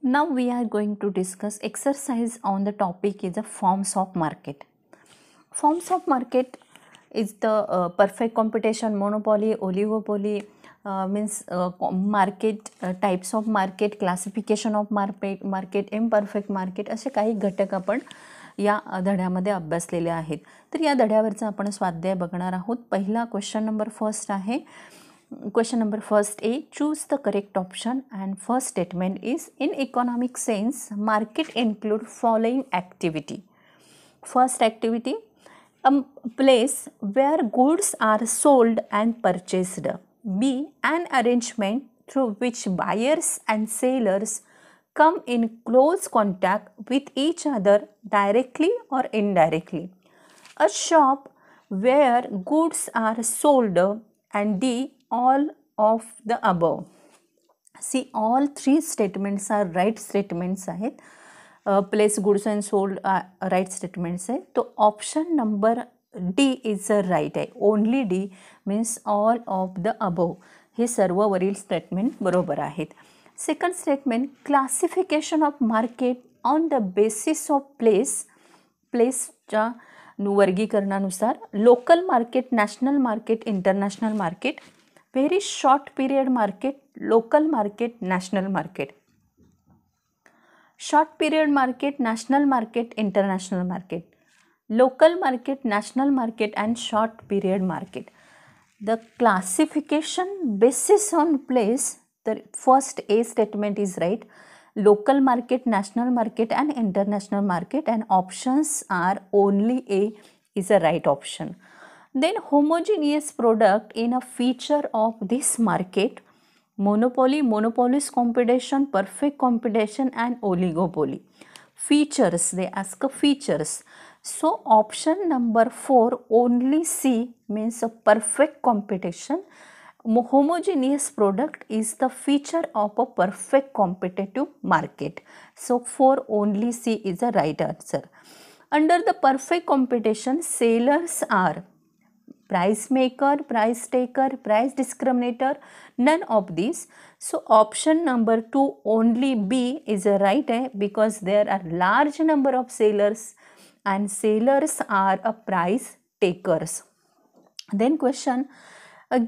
Now we are going to discuss exercise on the topic is the forms of market. Forms of market is the perfect competition, monopoly, oligopoly, means market, types of market, classification of market, imperfect market, असे काही घटक आपण या धड्यामध्ये अभ्यासलेले आहेत. तर या धड्यावरचा आपण स्वाध्याय बघणार आहोत. पहिला क्वेश्चन नंबर फर्स्ट आहे. Question number first A, choose the correct option, and first statement is in economic sense market include following activity. First activity, a place where goods are sold and purchased. B, an arrangement through which buyers and sellers come in close contact with each other directly or indirectly. A shop where goods are sold. And D, all of the above. See, all three statements are right statements आहेत. Place goods and sold right statements आहे. तो option number D is right आहे. Only D means all of the above. हे सर्व वरील statement बरोबर आहेत. Second statement, classification of market on the basis of प्लेसच्या वर्गीकरणानुसार local market, national market, international market, very short period market, local market, national market, short period market, national market, international market, local market, national market and short period market. The classification basis on place, तर first A statement is right. Local market, national market and international market, and options are only A is a right option. Then homogeneous product in a feature of this market, monopoly, monopolist competition, perfect competition and oligopoly. Features, they ask features. So option number 4 only C means a perfect competition. Homogeneous product is the feature of a perfect competitive market. So 4 only C is the right answer. Under the perfect competition, sellers are price maker, price taker, price discriminator, none of these. So option number 2 only B is a right because there are large number of sellers and sellers are a price takers. Then question,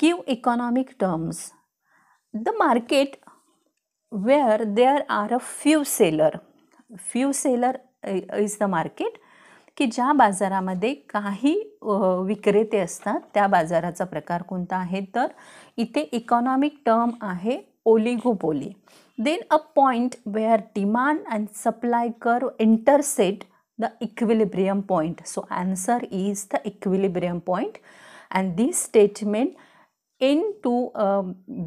give economic terms. The market where there are a few seller is the market की ज्या बाजारामध्ये काही विक्रेते असतात त्या बाजाराचा प्रकार कोणता आहे, तर इथे इकॉनॉमिक टर्म आहे oligopoly. Then a point where demand and supply curve intersect the equilibrium point. So answer is the equilibrium point and this statement into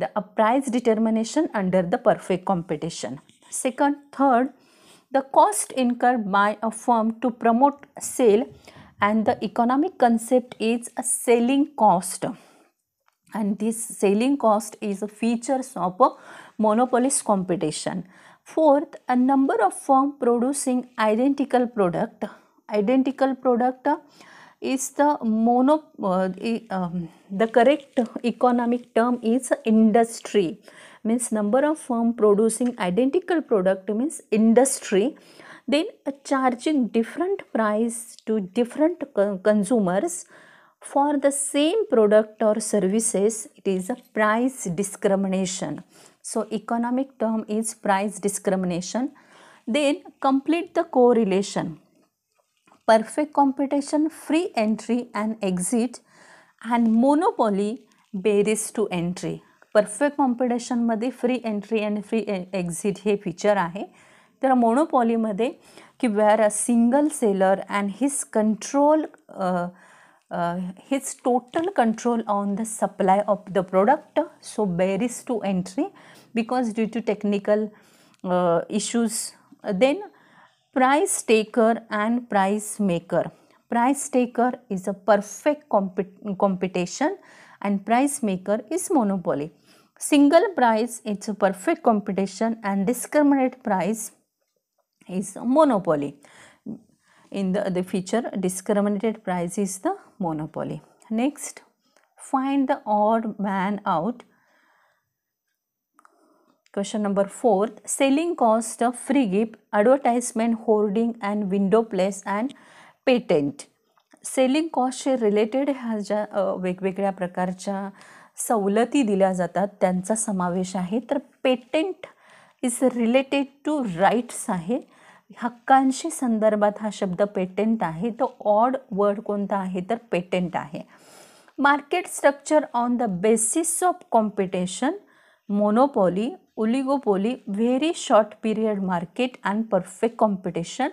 the price determination under the perfect competition. Second, third, the cost incurred by a firm to promote sale, and the economic concept is a selling cost, and this selling cost is a features of a monopolist competition. Fourth, a number of firm producing identical product is the the correct economic term is industry, means number of firm producing identical product means industry. Then charging different price to different consumers for the same product or services, it is a price discrimination. So economic term is price discrimination. Then complete the correlation. Perfect competition, free entry and exit, and monopoly, barriers to entry. Perfect competition मध्ये free entry आणि free exit हे feature आहे. तर मोनोपॉलीमध्ये की where a single seller and his control, his total control on the supply of the product, so barriers to entry because due to technical issues. Then price taker and price maker. Price taker is a perfect competition and price maker is monopoly. Single price, it's a perfect competition, and discriminate price is a monopoly. In the feature discriminated price is the monopoly. Next, find the odd man out. Question number 4, selling cost of free gift, advertisement, hoarding and window place and patent. Selling कॉस्टशी related ह्या ज्या वेगवेगळ्या प्रकारच्या सवलती दिल्या जातात त्यांचा समावेश आहे. तर patent is related to rights आहे, हक्कांशी संदर्भात हा शब्द पेटेंट आहे. तो ऑड वर्ड कोणता आहे तर पेटेंट आहे. Market structure on the basis of competition, monopoly, oligopoly, very short period market and perfect competition.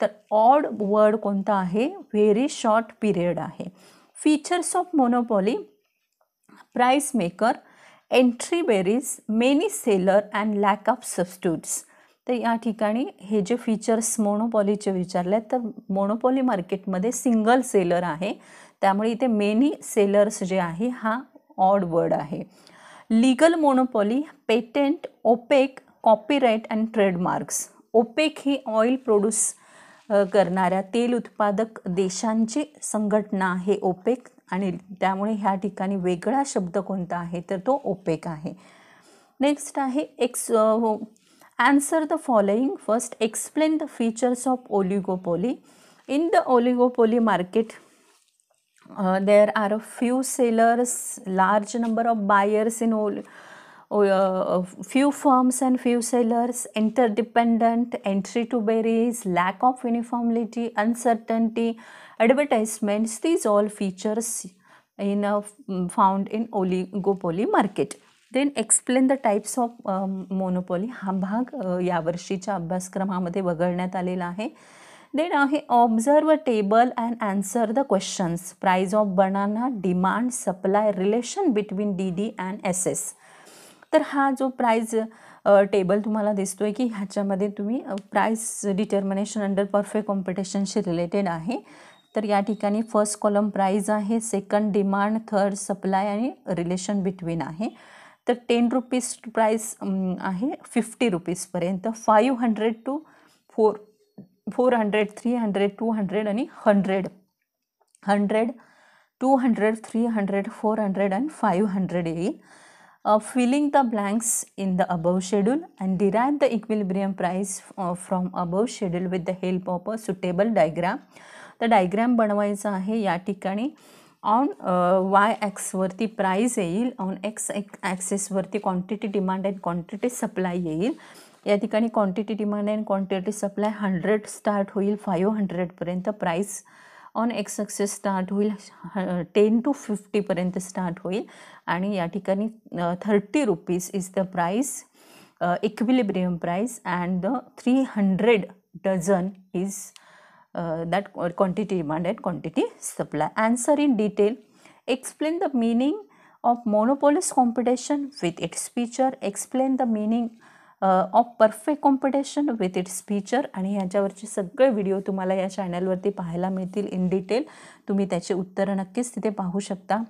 तर ऑड वर्ड कोणता आहे, व्हेरी शॉर्ट पिरियड आहे. Features of monopoly, price maker, entry barriers, many seller and lack of substitutes. तर या ठिकाणी हे जे features मोनोपॉलीचे विचारले तर monopoly मार्केटमध्ये सिंगल सेलर आहे, त्यामुळे इथे मेनी सेलर्स जे आहे हा ऑड वर्ड आहे. Legal monopoly, patent, OPEC, copyright and trademarks. OPEC ही ऑइल प्रोड्यूस करणाऱ्या तेल उत्पादक देशांची संघटना आहे ओपेक, आणि त्यामुळे ह्या ठिकाणी वेगळा शब्द कोणता आहे तर तो ओपेक आहे. नेक्स्ट आहे answer the following. First, explain the features of oligopoly. In the oligopoly market there are a few sellers, large number of buyers in few firms and few sellers, interdependent, entry to barriers, lack of uniformity, uncertainty, advertisements. These all features in found in oligopoly market. Then explain the types of monopoly. हा भाग या वर्षीच्या अभ्यासक्रमामध्ये वगळण्यात आलेला आहे. Then आहे observe table and answer the questions. Price of banana, demand, supply, relation between DD and SS. तर हा जो प्राइस टेबल तुम्हाला दिसतोय की ह्याच्यामध्ये तुम्ही प्राइस डिटर्मिनेशन अंडर परफेक्ट कॉम्पिटिशनशी रिलेटेड आहे. तर या ठिकाणी फर्स्ट कॉलम प्राइस आहे, सेकंड डिमांड, थर्ड सप्लाय आणि रिलेशन बिटवीन आहे. तर 10 रुपीज प्राइस आहे 50 रुपीजपर्यंत, 500 to 400, 300, 200 आणि 100, 200, 300, 400 and 500 येईल. Filling the blanks in the above schedule and derive the equilibrium price from above schedule with the help of a suitable diagram. तर diagram बनवायचा आहे. या ठिकाणी ऑन Y ॲक्स वरती प्राइस येईल, ऑन X ॲक्सिस वरती quantity demand and quantity supply येईल. या ठिकाणी quantity demand and quantity supply 100 start होईल 500 पर्यंत. Price on X axis start होईल 10 to 50 पर्यंत स्टार्ट होईल, आणि या ठिकाणी 30 rupees is the price, equilibrium price, and the 300 dozen is that quantity demand and quantity supply. Answer in detail. Explain the meaning of monopolist competition with its feature. Explain the meaning of perfect competition with its feature. आणि ह्याच्यावरचे सगळे video तुम्हाला या चॅनलवरती पाहायला मिळतील in detail. तुम्ही त्याचे उत्तरं नक्कीच तिथे पाहू शकता.